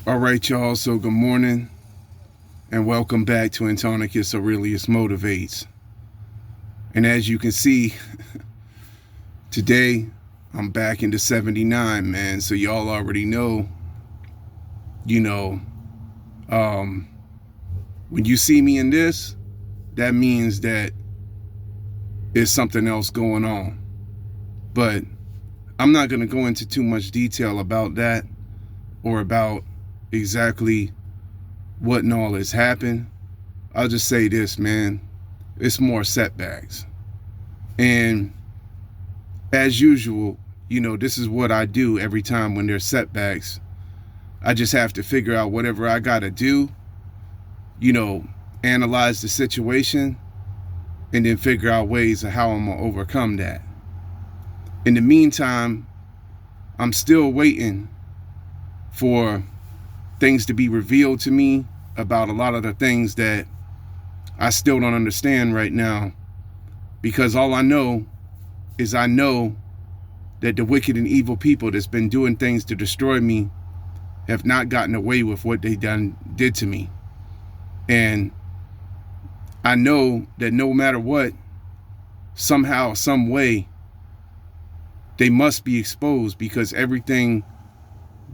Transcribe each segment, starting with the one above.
All right, y'all. So good morning and welcome back to Antonicus Aurelius Motivates. And as you can see, today I'm back into 79, man. So y'all already know, when you see me in this, that means that there's something else going on. But I'm not going to go into too much detail about that or about exactly what and all has happened. I'll just say this, man. It's more setbacks. And as usual, this is what I do every time when there's setbacks. I just have to figure out whatever I got to do, analyze the situation, and then figure out ways of how I'm going to overcome that. In the meantime, I'm still waiting for things to be revealed to me about a lot of the things that I still don't understand right now, because all I know is I know that the wicked and evil people that's been doing things to destroy me have not gotten away with what they did to me. And I know that no matter what, somehow, some way, they must be exposed, because everything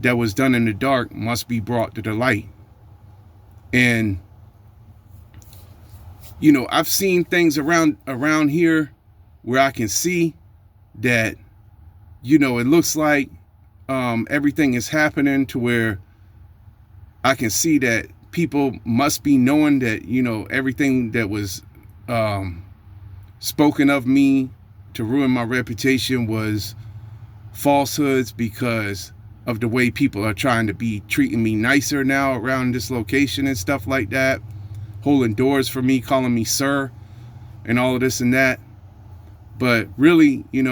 that was done in the dark must be brought to the light. And I've seen things around here where I can see that it looks like everything is happening to where I can see that people must be knowing that everything that was spoken of me to ruin my reputation was falsehoods, because of the way people are trying to be treating me nicer now around this location and stuff like that, holding doors for me, calling me sir, and all of this and that. But really, it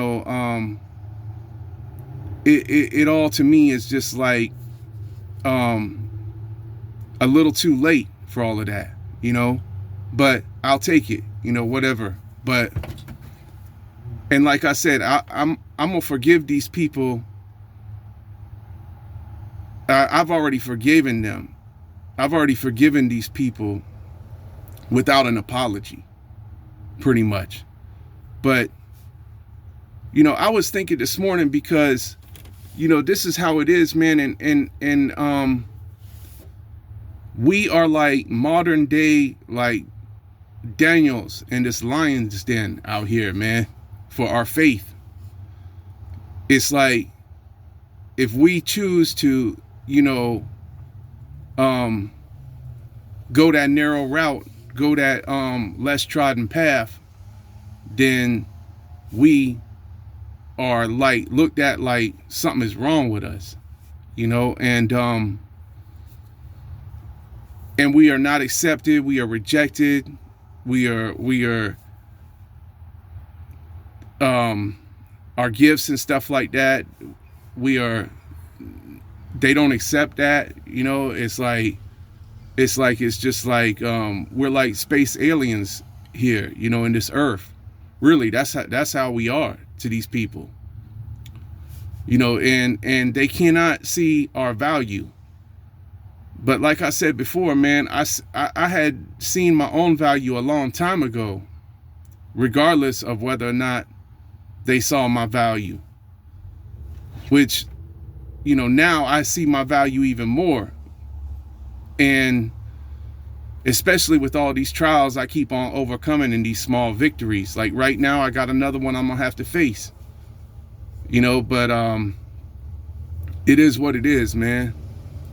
all to me is just like a little too late for all of that, but I'll take it, whatever. But, and like I said, I'm gonna forgive these people. I've already forgiven them. I've already forgiven these people without an apology, pretty much. But, I was thinking this morning, because, this is how it is, man. And we are like modern day, like Daniels in this lion's den out here, man, for our faith. It's like, if we choose to, go that narrow route, go that less trodden path, then we are like looked at like something is wrong with us, and we are not accepted, we are rejected, we are our gifts and stuff like that, they don't accept that. It's just like we're like space aliens here, in this earth. Really, that's how we are to these people, and they cannot see our value. But like I said before, man, I had seen my own value a long time ago, regardless of whether or not they saw my value, which, now I see my value even more. And especially with all these trials I keep on overcoming and these small victories. Like right now, I got another one I'm gonna have to face, but it is what it is, man.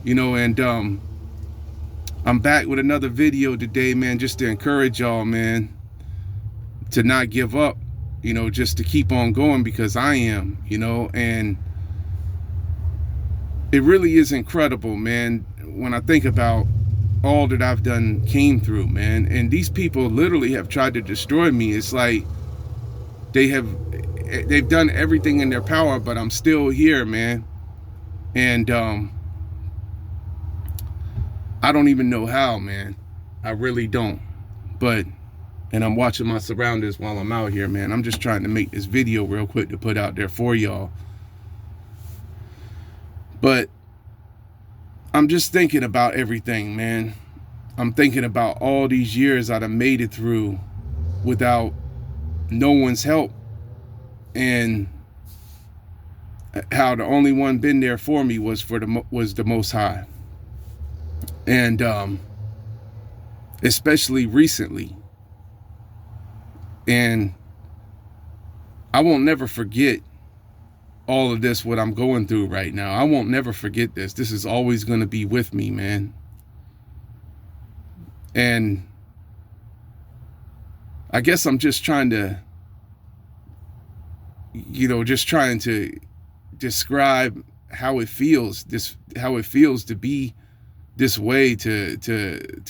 And I'm back with another video today, man, just to encourage y'all, man, to not give up, just to keep on going, because I am, and it really is incredible, man, when I think about all that I've came through, man. And these people literally have tried to destroy me. It's like they've done everything in their power, but I'm still here, man. And I don't even know how, man. I really don't. And I'm watching my surroundings while I'm out here, man. I'm just trying to make this video real quick to put out there for y'all. But I'm just thinking about everything, man. I'm thinking about all these years I'd have made it through without no one's help, and how the only one been there for me was the Most High. And especially recently. And I won't never forget all of this, what I'm going through right now. I won't never forget this. This is always going to be with me, man. And I guess I'm just trying to, just trying to describe how it feels, how it feels to be this way, to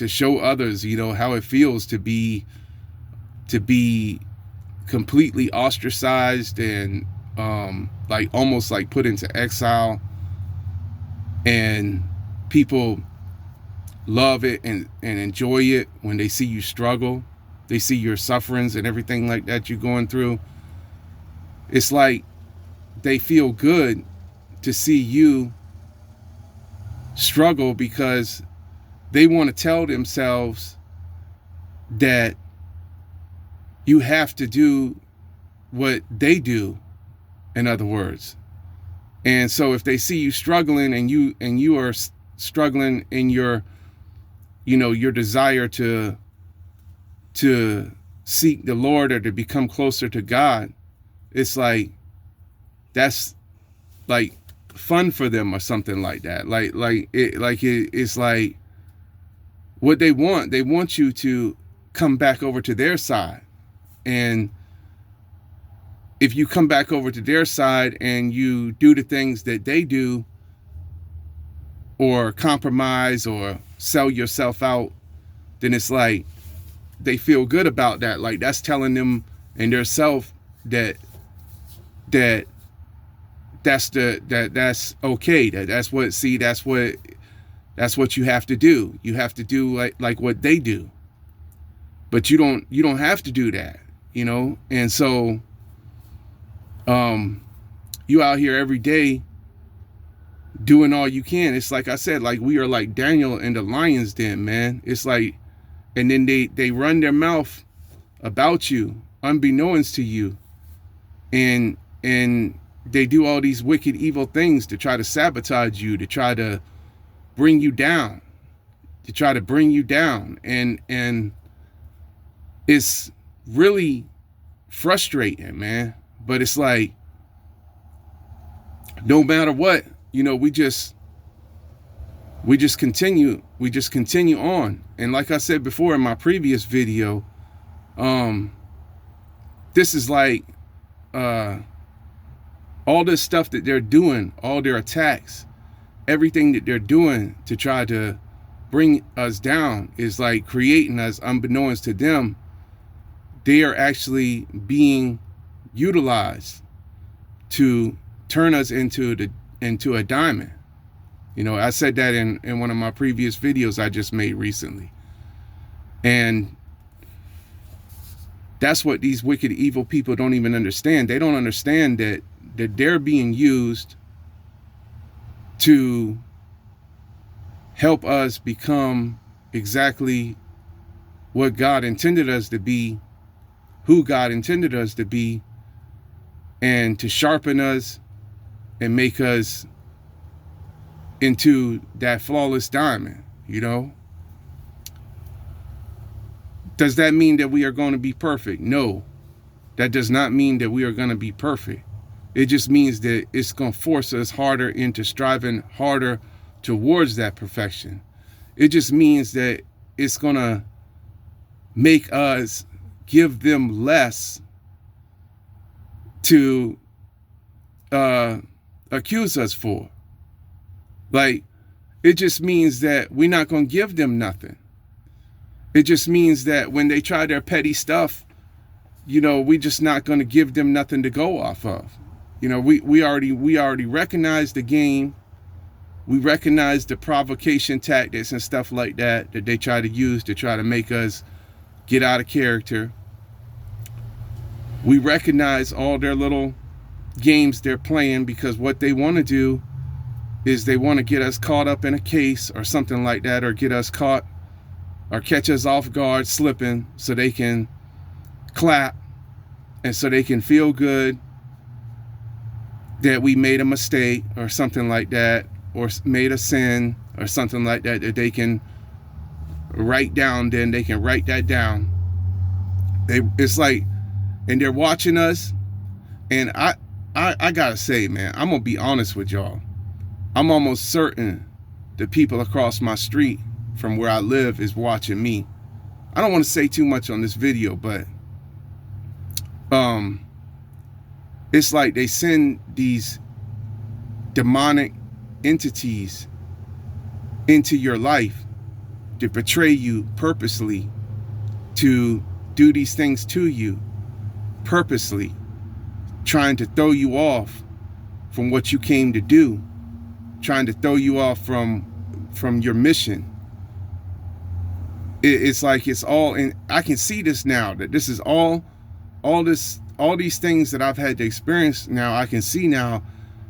show others, how it feels to be completely ostracized and like almost like put into exile, and people love it and enjoy it when they see you struggle. They see your sufferings and everything like that you're going through. It's like they feel good to see you struggle, because they want to tell themselves that you have to do what they do, in other words. And so if they see you struggling, and you are struggling in your your desire to seek the Lord, or to become closer to God, it's like that's like fun for them or something like that. It's like what they want you to come back over to their side. And if you come back over to their side and you do the things that they do, or compromise or sell yourself out, then it's like they feel good about that. Like that's telling them and their self that that's okay. That's what you have to do. You have to do like what they do. But you don't have to do that, And so you out here every day doing all you can. It's like I said, like we are like Daniel in the lion's den, man. It's like, and then they run their mouth about you unbeknownst to you, and they do all these wicked, evil things to try to sabotage you, to try to bring you down, and it's really frustrating, man. But it's like, no matter what, we just continue on. And like I said before in my previous video, this is like all this stuff that they're doing, all their attacks, everything that they're doing to try to bring us down is like creating us unbeknownst to them. They are actually being utilized to turn us into a diamond. I said that in one of my previous videos I just made recently. And that's what these wicked, evil people don't even understand. They don't understand that they're being used to help us become exactly what God intended us to be, who God intended us to be, and to sharpen us and make us into that flawless diamond, Does that mean that we are going to be perfect? No, that does not mean that we are going to be perfect. It just means that it's going to force us harder into striving harder towards that perfection. It just means that it's going to make us give them less to accuse us for. Like, it just means that we're not going to give them nothing. It just means that when they try their petty stuff, we just not going to give them nothing to go off of. We already recognize the game. We recognize the provocation tactics and stuff like that they try to use to try to make us get out of character. We recognize all their little games they're playing, because what they want to do is they want to get us caught up in a case or something like that, or get us caught or catch us off guard slipping so they can clap and so they can feel good that we made a mistake or something like that, or made a sin or something like that, that they can write down. Then they can write that down. It's like, and they're watching us. And I gotta say, man, I'm gonna be honest with y'all. I'm almost certain the people across my street from where I live is watching me. I don't want to say too much on this video, but it's like they send these demonic entities into your life to betray you purposely, to do these things to you purposely, trying to throw you off from what you came to do, trying to throw you off from your mission. It's like it's all, and I can see this now, that this is all these things that I've had to experience now. I can see now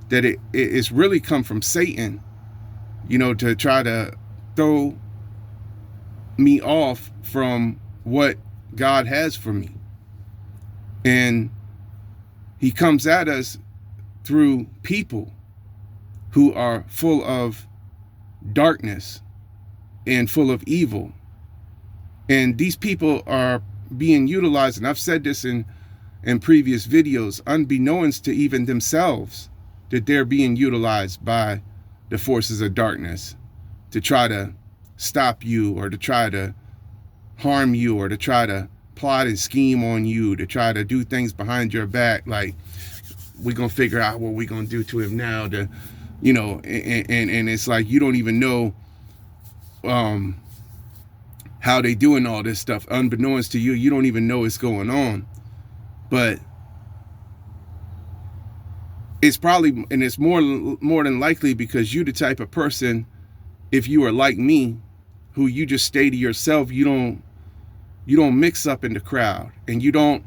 that it's really come from Satan, to try to throw me off from what God has for me. And he comes at us through people who are full of darkness and full of evil. And these people are being utilized, and I've said this in previous videos, unbeknownst to even themselves, that they're being utilized by the forces of darkness to try to stop you, or to try to harm you, or to try to plot and scheme on you, to try to do things behind your back. Like, we're going to figure out what we're going to do to him now, to, and it's like, you don't even know how they doing all this stuff. Unbeknownst to you, you don't even know what's going on. But it's probably, and it's more than likely because you the type of person, if you are like me, who you just stay to yourself, you don't mix up in the crowd, and you don't,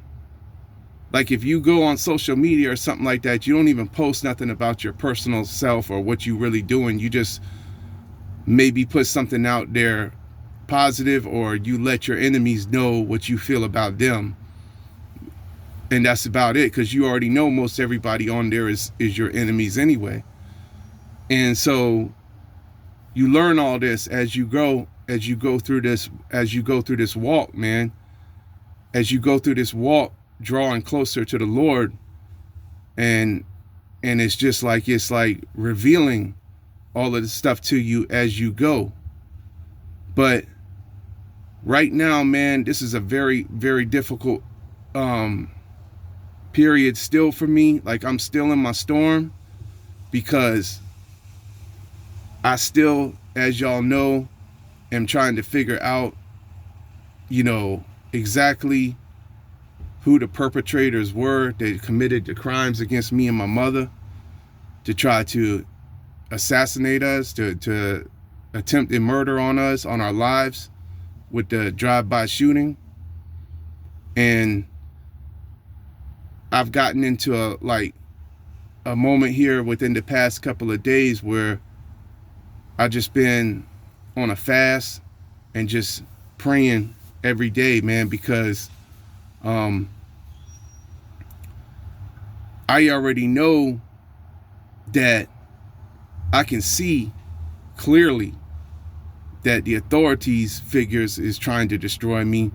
like, if you go on social media or something like that, you don't even post nothing about your personal self or what you really doing. You just maybe put something out there positive, or you let your enemies know what you feel about them. And that's about it, because you already know most everybody on there is your enemies anyway. And so you learn all this as you go through this walk, man. As you go through this walk, drawing closer to the Lord, and it's like revealing all of this stuff to you as you go. But right now, man, this is a very, very difficult period still for me. Like, I'm still in my storm, because I still, as y'all know, am trying to figure out, exactly who the perpetrators were that committed the crimes against me and my mother, to try to assassinate us, to attempt a murder on us, on our lives, with the drive-by shooting. And I've gotten into a moment here within the past couple of days where I just been on a fast and just praying every day, man, because I already know that I can see clearly that the authorities figures is trying to destroy me,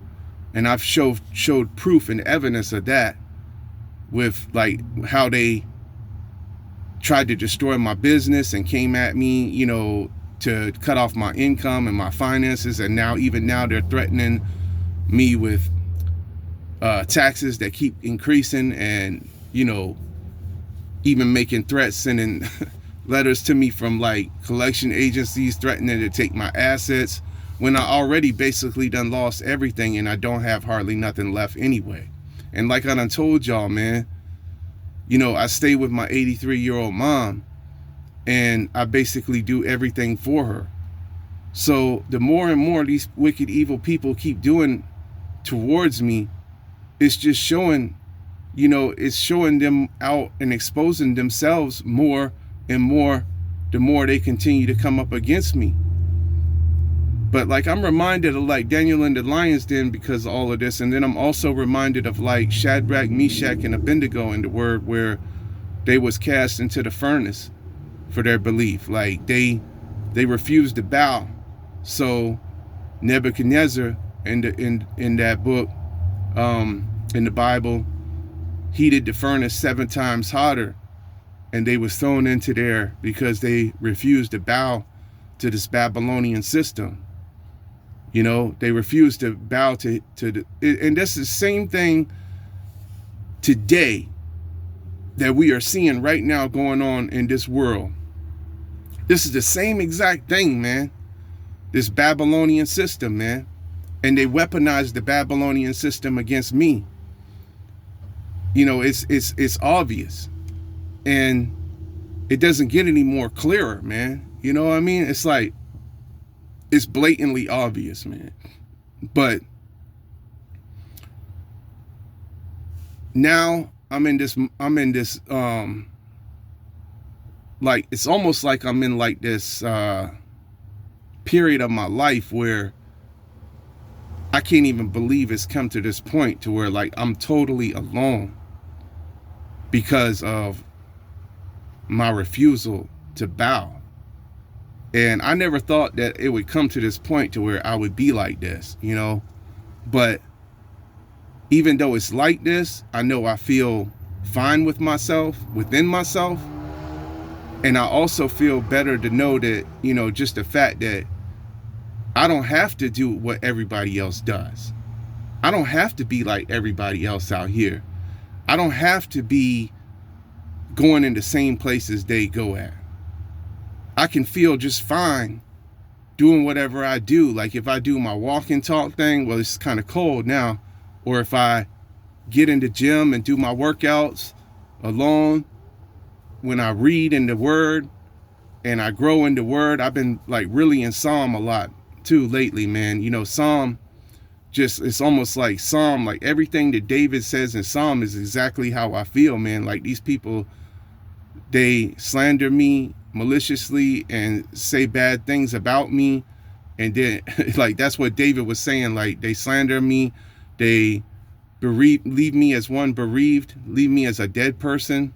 and I've showed proof and evidence of that, with like how they tried to destroy my business and came at me, to cut off my income and my finances. And even now they're threatening me with taxes that keep increasing, and even making threats, sending letters to me from like collection agencies threatening to take my assets, when I already basically done lost everything, and I don't have hardly nothing left anyway. And like I done told y'all, man, I stay with my 83-year-old mom, and I basically do everything for her. So the more and more these wicked, evil people keep doing towards me, it's just showing, it's showing them out and exposing themselves more and more the more they continue to come up against me. But like, I'm reminded of like Daniel in the lion's den because of all of this. And then I'm also reminded of like Shadrach, Meshach, and Abednego in the word, where they was cast into the furnace for their belief. Like they refused to bow. So Nebuchadnezzar in that book, in the Bible, heated the furnace 7 times hotter, and they was thrown into there because they refused to bow to this Babylonian system. You know, they refused to bow to the, and that's the same thing today that we are seeing right now going on in this world. This is the same exact thing, man. This Babylonian system, man. And they weaponized the Babylonian system against me. You know, it's obvious. And it doesn't get any more clearer, man. You know what I mean? It's like, it's blatantly obvious, man. But now I'm in this like, it's almost like I'm in like this period of my life where I can't even believe it's come to this point to where like I'm totally alone because of my refusal to bow. And I never thought that it would come to this point to where I would be like this, you know. But even though it's like this, I know I feel fine with myself, within myself. And I also feel better to know that, you know, just the fact that I don't have to do what everybody else does. I don't have to be like everybody else out here. I don't have to be going in the same places they go at. I can feel just fine doing whatever I do. Like if I do my walk and talk thing, well, it's kind of cold now. Or if I get in the gym and do my workouts alone, when I read in the word and I grow in the word, I've been like really in Psalm a lot too lately, man. You know, Psalm, just, it's almost like Psalm, like everything that David says in Psalm is exactly how I feel, man. Like these people, they slander me maliciously and say bad things about me, and then like that's what David was saying, like they slander me, they leave me as one bereaved, leave me as a dead person.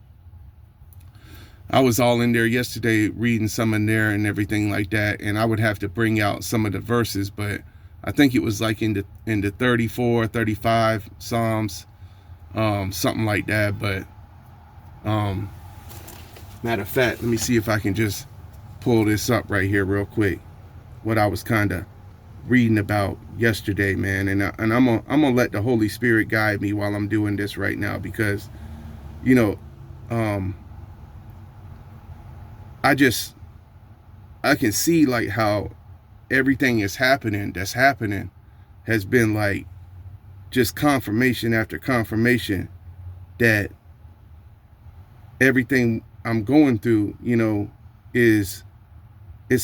I was all in there yesterday reading some in there and everything like that, and I would have to bring out some of the verses, but I think it was like in the 34, 35 Psalms, something like that. But matter of fact, let me see if I can just pull this up right here real quick. What I was kind of reading about yesterday, man. And I'm gonna let the Holy Spirit guide me while I'm doing this right now, because, you know, I can see like how everything that's happening has been like just confirmation after confirmation that everything I'm going through, you know, it's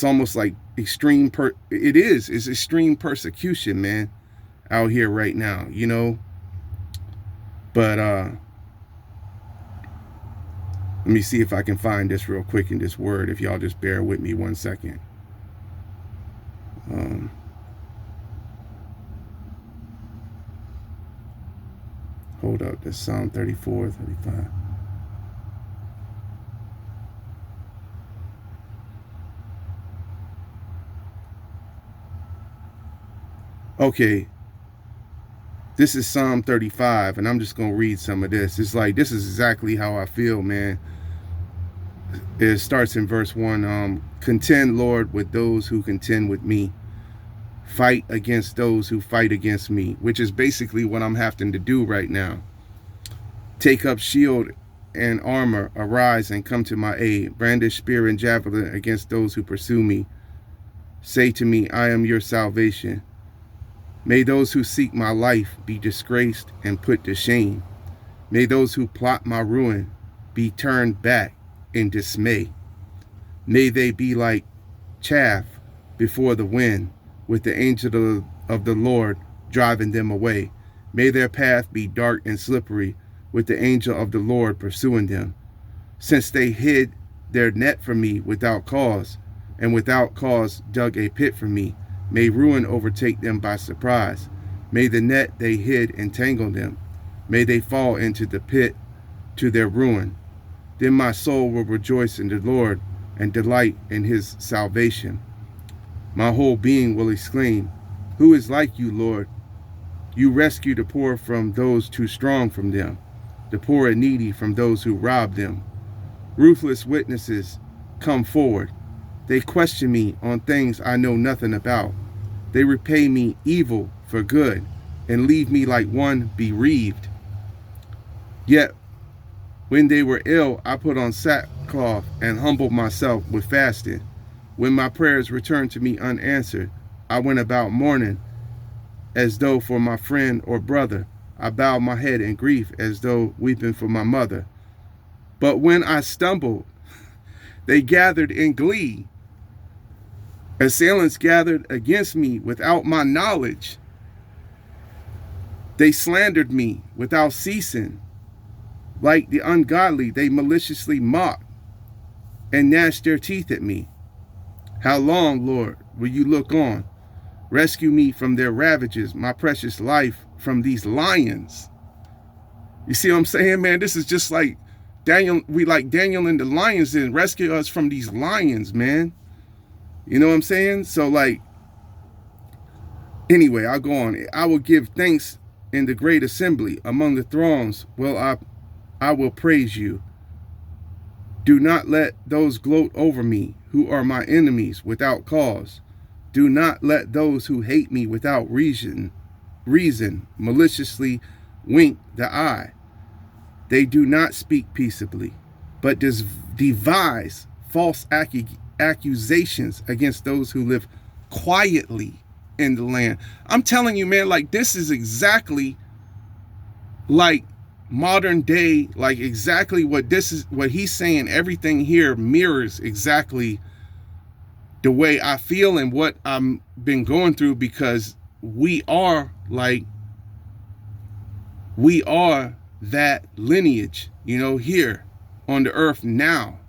almost like extreme it's extreme persecution, man, out here right now, you know. But let me see if I can find this real quick in this word, if y'all just bear with me 1 second. Hold up, that's Psalm 34, 35. Okay, this is Psalm 35, and I'm just going to read some of this. It's like, this is exactly how I feel, man. It starts in verse 1. Contend, Lord, with those who contend with me. Fight against those who fight against me, which is basically what I'm having to do right now. Take up shield and armor, arise and come to my aid. Brandish spear and javelin against those who pursue me. Say to me, I am your salvation. May those who seek my life be disgraced and put to shame. May those who plot my ruin be turned back in dismay. May they be like chaff before the wind, with the angel of the Lord driving them away. May their path be dark and slippery, with the angel of the Lord pursuing them. Since they hid their net for me without cause, and without cause dug a pit for me. May ruin overtake them by surprise. May the net they hid entangle them. May they fall into the pit to their ruin. Then my soul will rejoice in the Lord and delight in his salvation. My whole being will exclaim, who is like you, Lord? You rescue the poor from those too strong from them, the poor and needy from those who rob them. Ruthless witnesses come forward. They question me on things I know nothing about. They repay me evil for good and leave me like one bereaved. Yet when they were ill, I put on sackcloth and humbled myself with fasting. When my prayers returned to me unanswered, I went about mourning as though for my friend or brother. I bowed my head in grief as though weeping for my mother. But when I stumbled, they gathered in glee. Assailants gathered against me without my knowledge. They slandered me without ceasing. Like the ungodly, they maliciously mocked and gnashed their teeth at me. How long, Lord, will you look on? Rescue me from their ravages, my precious life from these lions. You see what I'm saying, man? This is just like Daniel. We like Daniel and the lions and rescue us from these lions, man. You know what I'm saying? So like, anyway, I'll go on. I will give thanks in the great assembly among the throngs. Well, I will praise you. Do not let those gloat over me who are my enemies without cause. Do not let those who hate me without reason maliciously wink the eye. They do not speak peaceably, but devise false accusations against those who live quietly in the land. I'm telling you, man, like this is exactly like modern day, like exactly what he's saying. Everything here mirrors exactly the way I feel and what I'm been going through, because we are that lineage, you know, here on the earth now,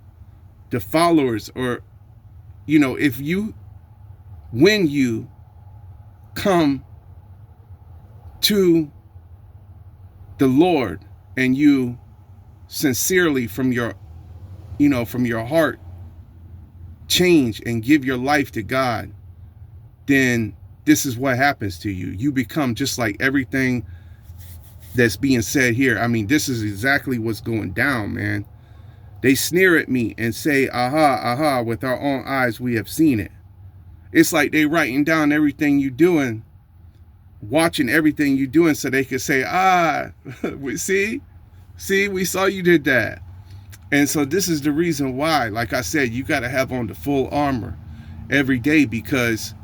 the followers, or, you know, when you come to the Lord and you sincerely from your heart change and give your life to God, then this is what happens to you. You become just like everything that's being said here. I mean, this is exactly what's going down, man. They sneer at me and say, aha, aha, with our own eyes we have seen it. It's like they writing down everything you're doing, watching everything you're doing, so they could say, see, we saw you did that. And so this is the reason why, like I said, you got to have on the full armor every day, because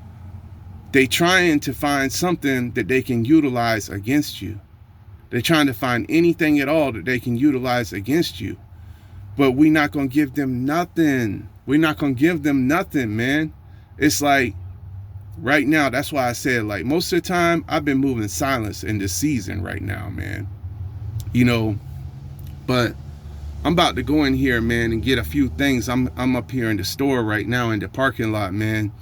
they trying to find something that they can utilize against you. They're trying to find anything at all that they can utilize against you. But we're not going to give them nothing. We're not going to give them nothing, man. It's like right now, that's why I said, like, most of the time I've been moving in silence in this season right now, man. You know, but I'm about to go in here, man, and get a few things. I'm up here in the store right now in the parking lot, man.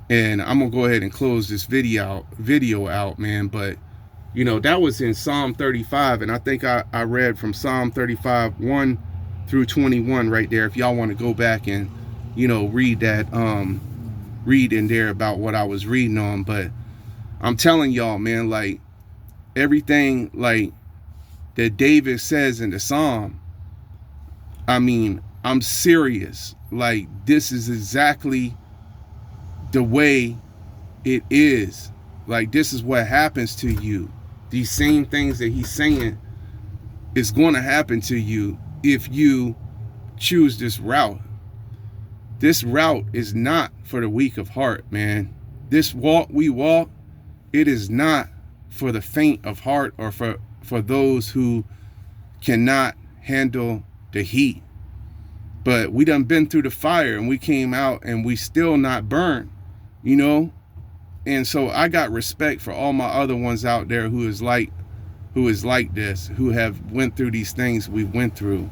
And I'm going to go ahead and close this video out, man. But, you know, that was in Psalm 35. And I think I read from Psalm 35, 1 through 21 right there. If y'all want to go back and, you know, read that, read in there about what I was reading on. But I'm telling y'all, man, like everything like that David says in the Psalm, I mean, I'm serious. Like, this is exactly the way it is. Like, this is what happens to you. These same things that he's saying is going to happen to you if you choose this route. This route is not for the weak of heart, man. This walk we walk, it is not for the faint of heart, or for those who cannot handle the heat. But we done been through the fire and we came out and we still not burned, you know. And so I got respect for all my other ones out there who is like this, who have went through these things we went through,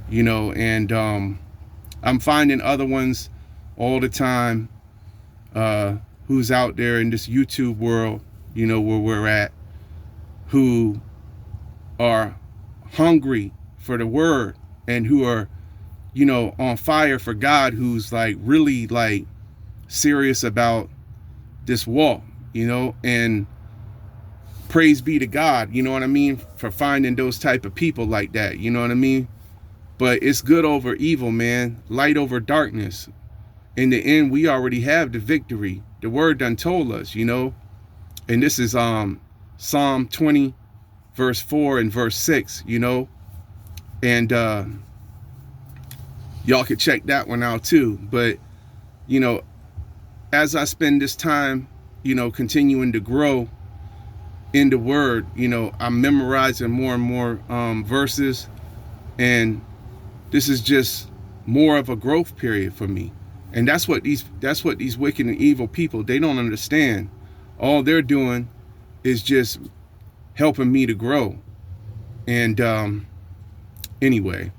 you know. And I'm finding other ones all the time, who's out there in this YouTube world, you know, where we're at, who are hungry for the word and who are, you know, on fire for God, who's like really like serious about this walk, you know, and praise be to God, you know what I mean, for finding those type of people like that, you know what I mean? But it's good over evil, man. Light over darkness. In the end, we already have the victory. The word done told us, you know. And this is Psalm 20, verse 4 and verse 6, you know. And y'all could check that one out too. But, you know, as I spend this time, you know, continuing to grow in the word, you know, I'm memorizing more and more verses, and this is just more of a growth period for me. And that's what these wicked and evil people, they don't understand. All they're doing is just helping me to grow. And anyway,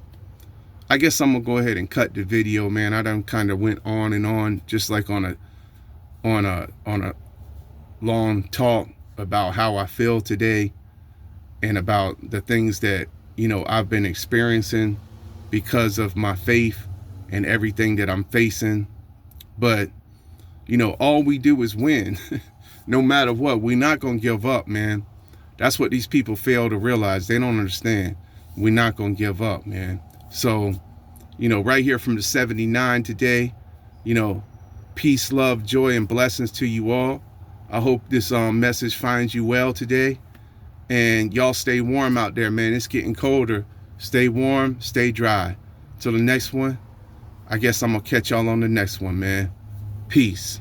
I guess I'm gonna go ahead and cut the video, man. I done kind of went on and on, just like on a long talk about how I feel today and about the things that, you know, I've been experiencing because of my faith and everything that I'm facing. But, you know, all we do is win. No matter what, we're not going to give up, man. That's what these people fail to realize. They don't understand. We're not going to give up, man. So, you know, right here from the 79 today, you know, peace, love, joy, and blessings to you all. I hope this message finds you well today. And y'all stay warm out there, man. It's getting colder. Stay warm, stay dry. Till the next one, I guess I'm going to catch y'all on the next one, man. Peace.